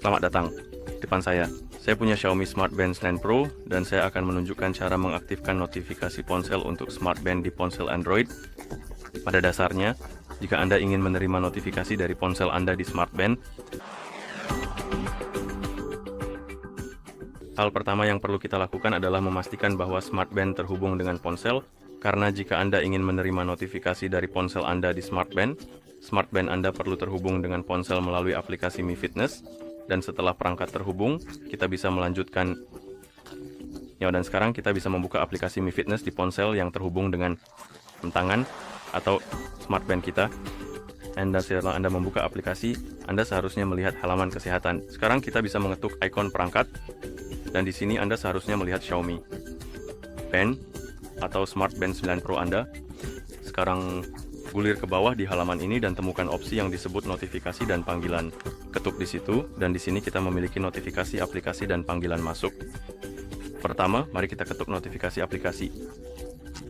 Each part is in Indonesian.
Selamat datang di depan saya. Saya punya Xiaomi Smart Band 9 Pro dan saya akan menunjukkan cara mengaktifkan notifikasi ponsel untuk Smart Band di ponsel Android. Pada dasarnya, jika Anda ingin menerima notifikasi dari ponsel Anda di Smart Band, hal pertama yang perlu kita lakukan adalah memastikan bahwa Smart Band terhubung dengan ponsel, karena jika Anda ingin menerima notifikasi dari ponsel Anda di Smart Band Anda perlu terhubung dengan ponsel melalui aplikasi Mi Fitness, dan setelah perangkat terhubung, kita bisa melanjutkan. Dan sekarang kita bisa membuka aplikasi Mi Fitness di ponsel yang terhubung dengan jam tangan atau Smart Band kita. Dan setelah Anda membuka aplikasi, Anda seharusnya melihat halaman kesehatan. Sekarang kita bisa mengetuk ikon perangkat, dan di sini Anda seharusnya melihat Xiaomi Band atau Smart Band 9 Pro Anda. Sekarang gulir ke bawah di halaman ini dan temukan opsi yang disebut notifikasi dan panggilan. Ketuk di situ, dan di sini kita memiliki notifikasi aplikasi dan panggilan masuk. Pertama, mari kita ketuk notifikasi aplikasi.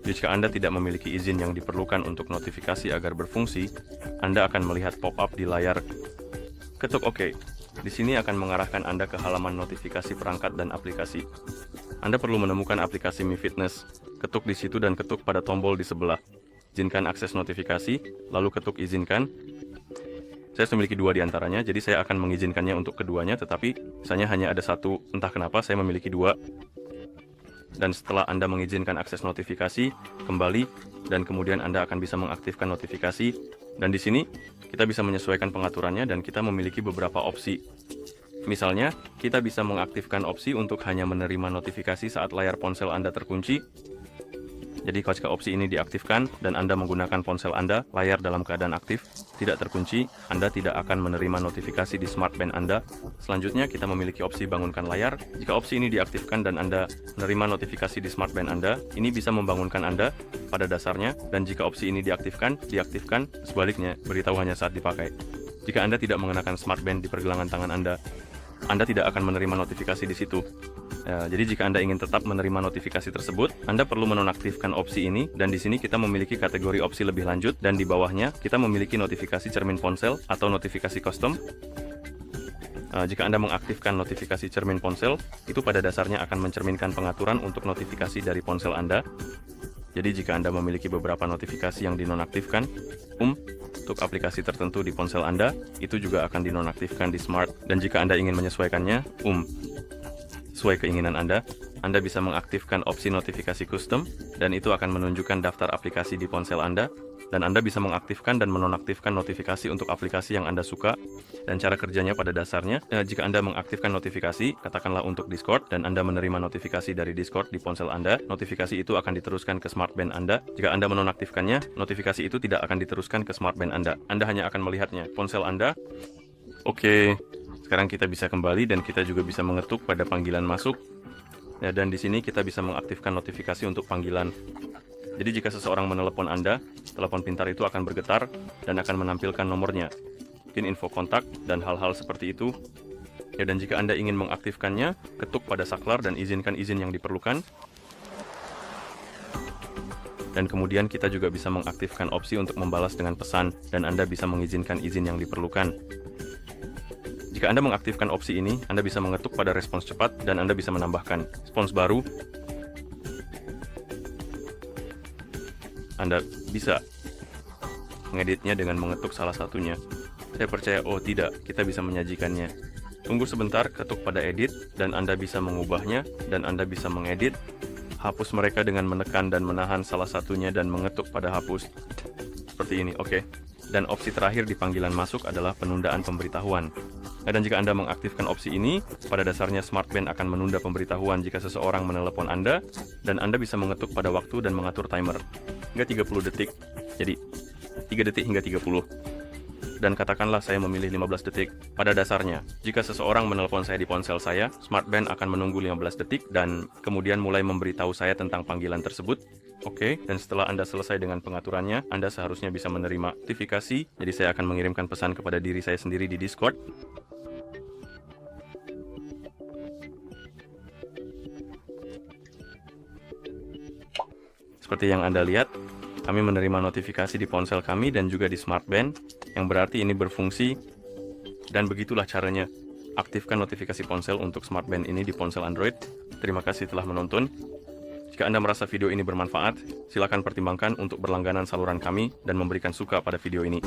Jika Anda tidak memiliki izin yang diperlukan untuk notifikasi agar berfungsi, Anda akan melihat pop-up di layar. Ketuk OK. Di sini akan mengarahkan Anda ke halaman notifikasi perangkat dan aplikasi. Anda perlu menemukan aplikasi Mi Fitness. Ketuk di situ dan ketuk pada tombol di sebelah. Izinkan akses notifikasi, lalu ketuk izinkan. Saya memiliki dua di antaranya, jadi saya akan mengizinkannya untuk keduanya, tetapi misalnya hanya ada satu, entah kenapa saya memiliki dua. Dan setelah Anda mengizinkan akses notifikasi, kembali, dan kemudian Anda akan bisa mengaktifkan notifikasi. Dan di sini, kita bisa menyesuaikan pengaturannya dan kita memiliki beberapa opsi. Misalnya, kita bisa mengaktifkan opsi untuk hanya menerima notifikasi saat layar ponsel Anda terkunci. Jadi jika opsi ini diaktifkan dan Anda menggunakan ponsel Anda, layar dalam keadaan aktif, tidak terkunci, Anda tidak akan menerima notifikasi di Smart Band Anda. Selanjutnya, kita memiliki opsi bangunkan layar. Jika opsi ini diaktifkan dan Anda menerima notifikasi di Smart Band Anda, ini bisa membangunkan Anda pada dasarnya, dan jika opsi ini diaktifkan, sebaliknya, beritahu hanya saat dipakai. Jika Anda tidak mengenakan Smart Band di pergelangan tangan Anda tidak akan menerima notifikasi di situ. Jadi jika Anda ingin tetap menerima notifikasi tersebut, Anda perlu menonaktifkan opsi ini, dan di sini kita memiliki kategori opsi lebih lanjut, dan di bawahnya kita memiliki notifikasi cermin ponsel atau notifikasi custom. Jika Anda mengaktifkan notifikasi cermin ponsel, itu pada dasarnya akan mencerminkan pengaturan untuk notifikasi dari ponsel Anda. Jadi jika Anda memiliki beberapa notifikasi yang dinonaktifkan, untuk aplikasi tertentu di ponsel Anda, itu juga akan dinonaktifkan di Smart. Dan jika Anda ingin menyesuaikannya, sesuai keinginan Anda bisa mengaktifkan opsi notifikasi custom, dan itu akan menunjukkan daftar aplikasi di ponsel Anda, dan Anda bisa mengaktifkan dan menonaktifkan notifikasi untuk aplikasi yang Anda suka. Dan cara kerjanya pada dasarnya, jika Anda mengaktifkan notifikasi, katakanlah untuk Discord, dan Anda menerima notifikasi dari Discord di ponsel Anda, notifikasi itu akan diteruskan ke Smart Band Anda. Jika Anda menonaktifkannya, notifikasi itu tidak akan diteruskan ke Smart Band Anda. Anda hanya akan melihatnya. Ponsel Anda. Oke. Sekarang kita bisa kembali dan kita juga bisa mengetuk pada panggilan masuk. Dan di sini kita bisa mengaktifkan notifikasi untuk panggilan. Jadi jika seseorang menelepon Anda, telepon pintar itu akan bergetar dan akan menampilkan nomornya, mungkin info kontak dan hal-hal seperti itu. Dan jika Anda ingin mengaktifkannya, ketuk pada saklar dan izinkan izin yang diperlukan. Dan kemudian kita juga bisa mengaktifkan opsi untuk membalas dengan pesan, dan Anda bisa mengizinkan izin yang diperlukan. Jika Anda mengaktifkan opsi ini, Anda bisa mengetuk pada respons cepat dan Anda bisa menambahkan respons baru. Anda bisa mengeditnya dengan mengetuk salah satunya. Saya percaya, tidak, kita bisa menyajikannya. Tunggu sebentar, ketuk pada edit, dan Anda bisa mengubahnya, dan Anda bisa mengedit. Hapus mereka dengan menekan dan menahan salah satunya dan mengetuk pada hapus. Seperti ini, oke. Dan opsi terakhir di panggilan masuk adalah penundaan pemberitahuan. Dan jika Anda mengaktifkan opsi ini, pada dasarnya Smart Band akan menunda pemberitahuan jika seseorang menelepon Anda, dan Anda bisa mengetuk pada waktu dan mengatur timer hingga 30 detik. Jadi 3 detik hingga 30. Dan katakanlah saya memilih 15 detik. Pada dasarnya, jika seseorang menelepon saya di ponsel saya, Smart Band akan menunggu 15 detik dan kemudian mulai memberitahu saya tentang panggilan tersebut. Oke, dan setelah Anda selesai dengan pengaturannya, Anda seharusnya bisa menerima notifikasi. Jadi saya akan mengirimkan pesan kepada diri saya sendiri di Discord. Seperti yang Anda lihat, kami menerima notifikasi di ponsel kami dan juga di Smart Band, yang berarti ini berfungsi, dan begitulah caranya. Aktifkan notifikasi ponsel untuk Smart Band ini di ponsel Android. Terima kasih telah menonton. Jika Anda merasa video ini bermanfaat, silakan pertimbangkan untuk berlangganan saluran kami dan memberikan suka pada video ini.